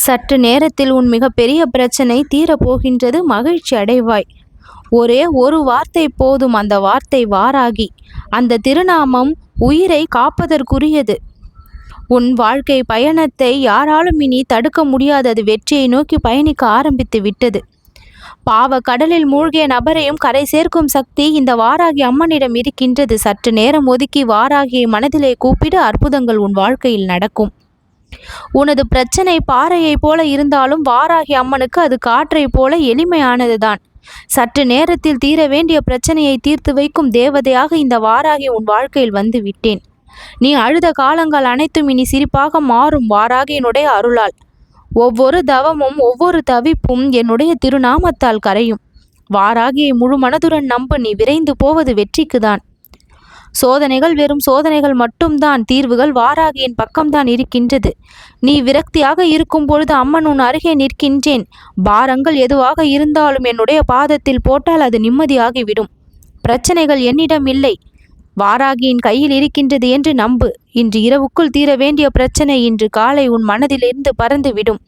சற்று நேரத்தில் உன் மிகப்பெரிய பிரச்சனை தீரப்போகின்றது. மகிழ்ச்சி அடைவாய். ஒரே ஒரு வார்த்தை போதும். அந்த வார்த்தை வாராகி. அந்த திருநாமம் உயிரை காப்பதற்குரியது. உன் வாழ்க்கை பயணத்தை யாராலும் இனி தடுக்க முடியாதது. வெற்றியை நோக்கி பயணிக்க ஆரம்பித்து விட்டது. பாவ கடலில் மூழ்கிய நபரையும் கரை சேர்க்கும் சக்தி இந்த வாராகி அம்மனிடம் இருக்கின்றது. சற்று நேரம் ஒதுக்கி வாராகியை மனதிலே கூப்பிடு. அற்புதங்கள் உன் வாழ்க்கையில் நடக்கும். உனது பிரச்சனை பாறையை போல இருந்தாலும் வாராகி அம்மனுக்கு அது காற்றை போல எளிமையானதுதான். சற்று நேரத்தில் தீர வேண்டிய பிரச்சனையை தீர்த்து வைக்கும் தேவதையாக இந்த வாராகி உன் வாழ்க்கையில் வந்து விட்டேன். நீ அழுத காலங்கள் அனைத்தும் இனி சிரிப்பாக மாறும் வாராகியினுடைய அருளால். ஒவ்வொரு தவமும் ஒவ்வொரு தவிப்பும் என்னுடைய திருநாமத்தால் கரையும். வாராகியை முழு மனதுடன் நம்பு. நீ விரைந்து போவது வெற்றிக்குதான். சோதனைகள் வெறும் சோதனைகள் மட்டும்தான். தீர்வுகள் வாராகியின் பக்கம்தான் இருக்கின்றது. நீ விரக்தியாக இருக்கும் பொழுது அம்மன் உன் அருகே நிற்கின்றேன். பாரங்கள் எதுவாக இருந்தாலும் என்னுடைய பாதத்தில் போட்டால் அது நிம்மதியாகிவிடும். பிரச்சனைகள் என்னிடம் இல்லை, வாராகியின் கையில் இருக்கின்றது என்று நம்பு. இன்று இரவுக்குள் தீர வேண்டிய பிரச்சனை இன்று காலை உன் மனதிலிருந்து பறந்துவிடும்.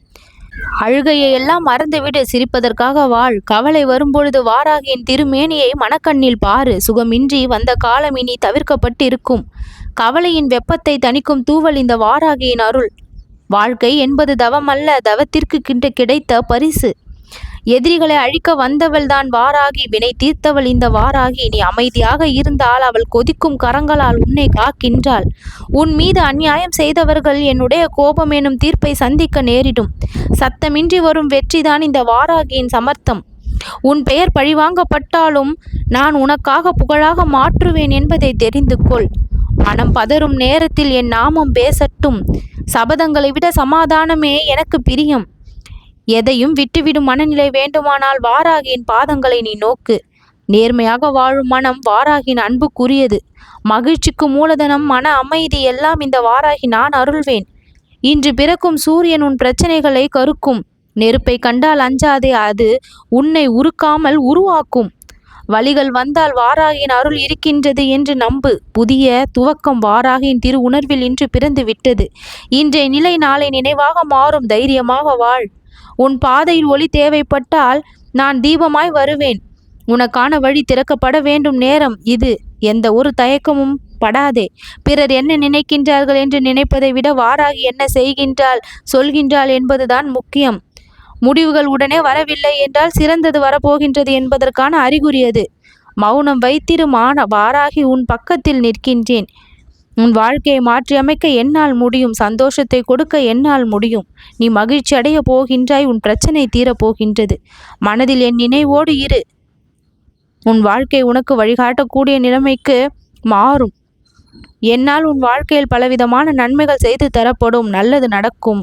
அழுகையை எல்லாம் மறந்துவிடு. சிரிப்பதற்காக வாழ். கவலை வரும்பொழுது வாராகியின் திருமேனியை மனக்கண்ணில் பாரு. சுகமின்றி வந்த காலம் இனி தவிர்க்கப்பட்டிருக்கும். கவலையின் வெப்பத்தை தணிக்கும் தூவல் இந்த வாராகியின் அருள். வாழ்க்கை என்பது தவம் அல்ல, தவத்திற்கு கிடைத்த பரிசு. எதிரிகளை அழிக்க வந்தவள் தான் வாராகி. வினை தீர்த்தவள் இந்த வாராகி. நீ அமைதியாக இருந்தால் அவள் கொதிக்கும் கரங்களால் உன்னை காக்கின்றாள். உன் மீது அநியாயம் செய்தவர்கள் என்னுடைய கோபம் எனும் தீர்ப்பை சந்திக்க நேரிடும். சத்தமின்றி வரும் வெற்றிதான் இந்த வாராகியின் சமர்த்தம். உன் பெயர் பழிவாங்கப்பட்டாலும் நான் உனக்காக புகழாக மாற்றுவேன் என்பதை தெரிந்து கொள். மனம் பதறும் நேரத்தில் என் நாமம் பேசட்டும். சபதங்களை விட சமாதானமே எனக்கு பிரியம். எதையும் விட்டுவிடும் மனநிலை வேண்டுமானால் வாராகியின் பாதங்களை நீ நோக்கு. நேர்மையாக வாழும் மனம் வாராகியின் அன்புக்குரியது. மகிழ்ச்சிக்கு மூலதனம் மன அமைதி எல்லாம் இந்த வாராகி நான் அருள்வேன். இன்று பிறக்கும் சூரியன் உன் பிரச்சனைகளை கருக்கும். நெருப்பை கண்டால் அஞ்சாதே, அது உன்னை உருக்காமல் உருவாக்கும். வழிகள் வந்தால் வாராகியின் அருள் இருக்கின்றது என்று நம்பு. புதிய துவக்கம் வாராகியின் திரு உணர்வில் இன்று பிறந்து விட்டது. இன்றைய நிலை நாளை நினைவாக மாறும். தைரியமாக வாழ். உன் பாதையில் ஒளி தேவைப்பட்டால் நான் தீபமாய் வருவேன். உனக்கான வழி திறக்கப்பட வேண்டும் நேரம் இது. எந்த ஒரு தயக்கமும் படாதே. பிறர் என்ன நினைக்கின்றார்கள் என்று நினைப்பதை விட வாராகி என்ன செய்கின்றாள் சொல்கின்றாள் என்பதுதான் முக்கியம். முடிவுகள் உடனே வரவில்லை என்றால் சிறந்தது வரப்போகின்றது என்பதற்கான அறிகுறி அது. மௌனம் வைத்திருமான வாராகி உன் பக்கத்தில் நிற்கின்றேன். உன் வாழ்க்கையை மாற்றியமைக்க என்னால் முடியும். சந்தோஷத்தை கொடுக்க என்னால் முடியும். நீ மகிழ்ச்சி அடைய போகின்றாய். உன் பிரச்சனை தீரப்போகின்றது. மனதில் என் நினைவோடு இரு. உன் வாழ்க்கை உனக்கு வழிகாட்டக்கூடிய நிலைமைக்கு மாறும். என்னால் உன் வாழ்க்கையில் பலவிதமான நன்மைகள் செய்து தரப்படும். நல்லது நடக்கும்.